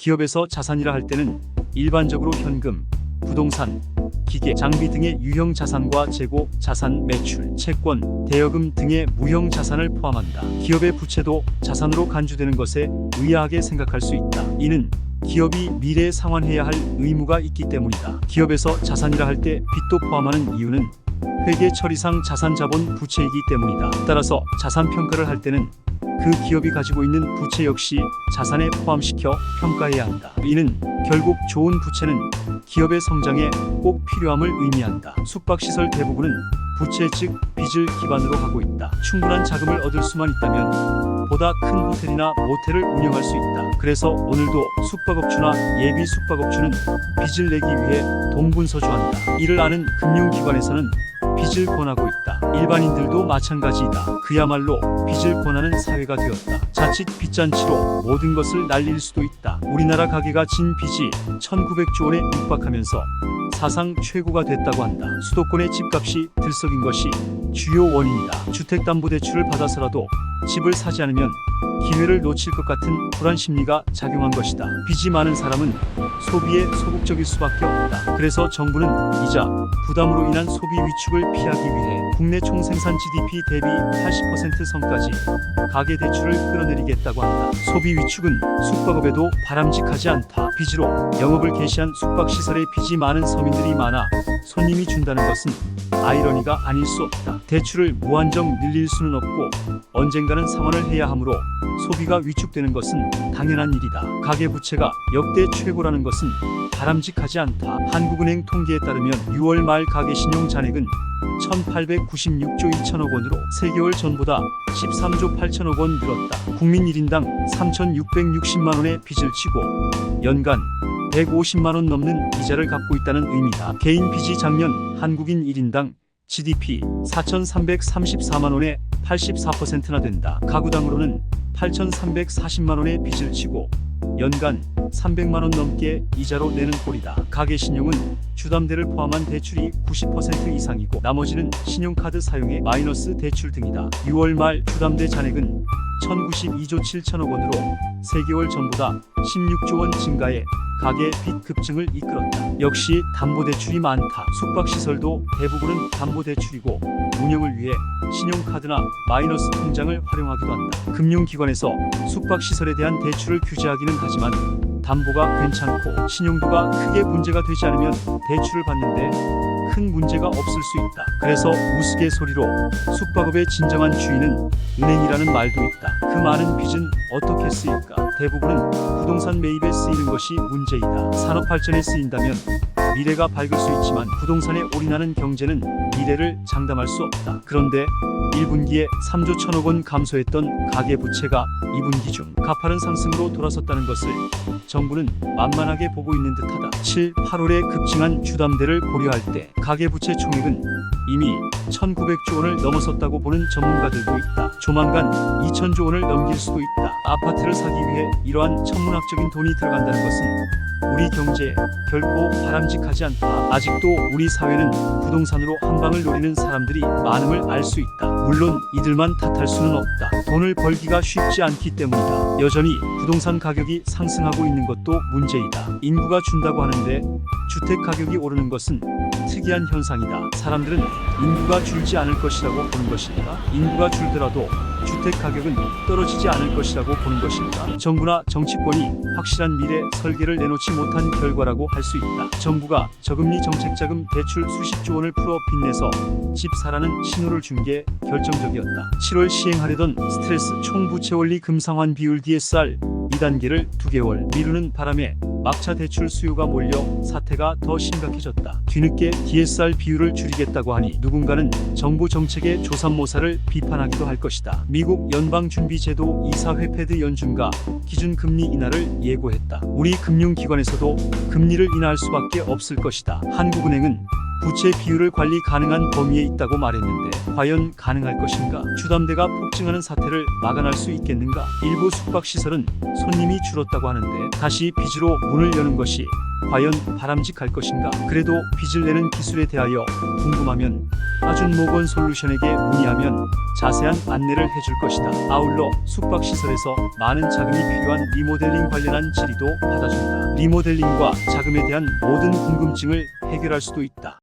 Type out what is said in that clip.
기업에서 자산이라 할 때는 일반적으로 현금, 부동산, 기계, 장비 등의 유형 자산과 재고 자산, 매출, 채권, 대여금 등의 무형 자산을 포함한다. 기업의 부채도 자산으로 간주되는 것에 의아하게 생각할 수 있다. 이는 기업이 미래에 상환해야 할 의무가 있기 때문이다. 기업에서 자산이라 할 때 빚도 포함하는 이유는 회계처리상 자산자본 부채이기 때문이다. 따라서 자산 평가를 할 때는 그 기업이 가지고 있는 부채 역시 자산에 포함시켜 평가해야 한다. 이는 결국 좋은 부채는 기업의 성장에 꼭 필요함을 의미한다. 숙박시설 대부분은 부채 즉 빚을 기반으로 하고 있다. 충분한 자금을 얻을 수만 있다면 보다 큰 호텔이나 모텔을 운영할 수 있다. 그래서 오늘도 숙박업주나 예비 숙박업주는 빚을 내기 위해 동분서주한다. 이를 아는 금융기관에서는 빚을 권하고 있다. 일반인들도 마찬가지이다. 그야말로 빚을 권하는 사회가 되었다. 자칫 빚잔치로 모든 것을 날릴 수도 있다. 우리나라 가계가 진 빚이 1900조 원에 육박하면서 사상 최고가 됐다고 한다. 수도권의 집값이 들썩인 것이 주요 원인이다. 주택담보대출을 받아서라도 집을 사지 않으면 기회를 놓칠 것 같은 불안 심리가 작용한 것이다. 빚이 많은 사람은 소비에 소극적일 수밖에 없다. 그래서 정부는 이자 부담으로 인한 소비 위축을 피하기 위해 국내 총생산 GDP 대비 80% 선까지 가계대출을 끌어내리겠다고 한다. 소비 위축은 숙박업에도 바람직하지 않다. 빚으로 영업을 개시한 숙박시설에 빚이 많은 서민들이 많아 손님이 준다는 것은 아이러니가 아닐 수 없다. 대출을 무한정 늘릴 수는 없고 언젠가는 상환을 해야 하므로 소비가 위축되는 것은 당연한 일이다. 가계부채가 역대 최고라는 것은 바람직하지 않다. 한국은행 통계에 따르면 6월 말 가계신용 잔액은 1896조 2천억 원으로 3개월 전보다 13조 8천억 원 늘었다. 국민 1인당 3,660만 원의 빚을 치고 연간 150만 원 넘는 이자를 갚고 있다는 의미다. 개인 빚이 작년 한국인 1인당 GDP 4,334만 원의 84%나 된다. 가구당으로는 8,340만 원의 빚을 지고 연간 300만 원 넘게 이자로 내는 꼴이다. 가계신용은 주담대를 포함한 대출이 90% 이상이고 나머지는 신용카드 사용에 마이너스 대출 등이다. 6월 말 주담대 잔액은 1,092조 7천억 원으로 3개월 전보다 16조 원 증가해 가계 빚 급증을 이끌었다. 역시 담보대출이 많다. 숙박시설도 대부분은 담보대출이고 운영을 위해 신용카드나 마이너스 통장을 활용하기도 한다. 금융기관에서 숙박시설에 대한 대출을 규제하기는 하지만 담보가 괜찮고 신용도가 크게 문제가 되지 않으면 대출을 받는데 큰 문제가 없을 수 있다. 그래서 우스갯소리로 숙박업의 진정한 주인은 은행이라는 말도 있다. 그 많은 빚은 어떻게 쓰일까? 대부분은 부동산 매입에 쓰이는 것이 문제이다. 산업 발전에 쓰인다면 미래가 밝을 수 있지만 부동산에 올인하는 경제는 미래를 장담할 수 없다. 그런데 1분기에 3조 1천억 원 감소했던 가계부채가 2분기 중 가파른 상승으로 돌아섰다는 것을 정부는 만만하게 보고 있는 듯하다. 7, 8월에 급증한 주담대를 고려할 때 가계부채 총액은 이미 1,900조 원을 넘어섰다고 보는 전문가들도 있다. 조만간 2,000조 원을 넘길 수도 있다. 아파트를 사기 위해 이러한 천문학적인 돈이 들어간다는 것은 우리 경제에 결코 바람직하지 않다. 아직도 우리 사회는 부동산으로 한 방을 노리는 사람들이 많음을 알 수 있다. 물론 이들만 탓할 수는 없다. 돈을 벌기가 쉽지 않기 때문이다. 여전히 부동산 가격이 상승하고 있는 것도 문제이다. 인구가 준다고 하는데 주택 가격이 오르는 것은 특이한 현상이다. 사람들은 인구가 줄지 않을 것이라고 보는 것일까? 인구가 줄더라도 주택 가격은 떨어지지 않을 것이라고 보는 것일까? 정부나 정치권이 확실한 미래 설계를 내놓지 못한 결과라고 할 수 있다. 정부가 저금리 정책자금 대출 수십조 원을 풀어 빚내서 집 사라는 신호를 준 게 결정적이었다. 7월 시행하려던 스트레스 총부채 원리 금상환 비율 DSR 2단계를 2개월 미루는 바람에 막차 대출 수요가 몰려 사태가 더 심각해졌다. 뒤늦게 DSR 비율을 줄이겠다고 하니 누군가는 정부 정책의 조삼모사를 비판하기도 할 것이다. 미국 연방준비제도 이사회 패드 연준가 기준금리 인하를 예고했다. 우리 금융기관에서도 금리를 인하할 수밖에 없을 것이다. 한국은행은 부채 비율을 관리 가능한 범위에 있다고 말했는데 과연 가능할 것인가? 주담대가 폭증하는 사태를 막아낼 수 있겠는가? 일부 숙박시설은 손님이 줄었다고 하는데 다시 빚으로 문을 여는 것이 과연 바람직할 것인가? 그래도 빚을 내는 기술에 대하여 궁금하면 아준모건 솔루션에게 문의하면 자세한 안내를 해줄 것이다. 아울러 숙박시설에서 많은 자금이 필요한 리모델링 관련한 질의도 받아준다. 리모델링과 자금에 대한 모든 궁금증을 해결할 수도 있다.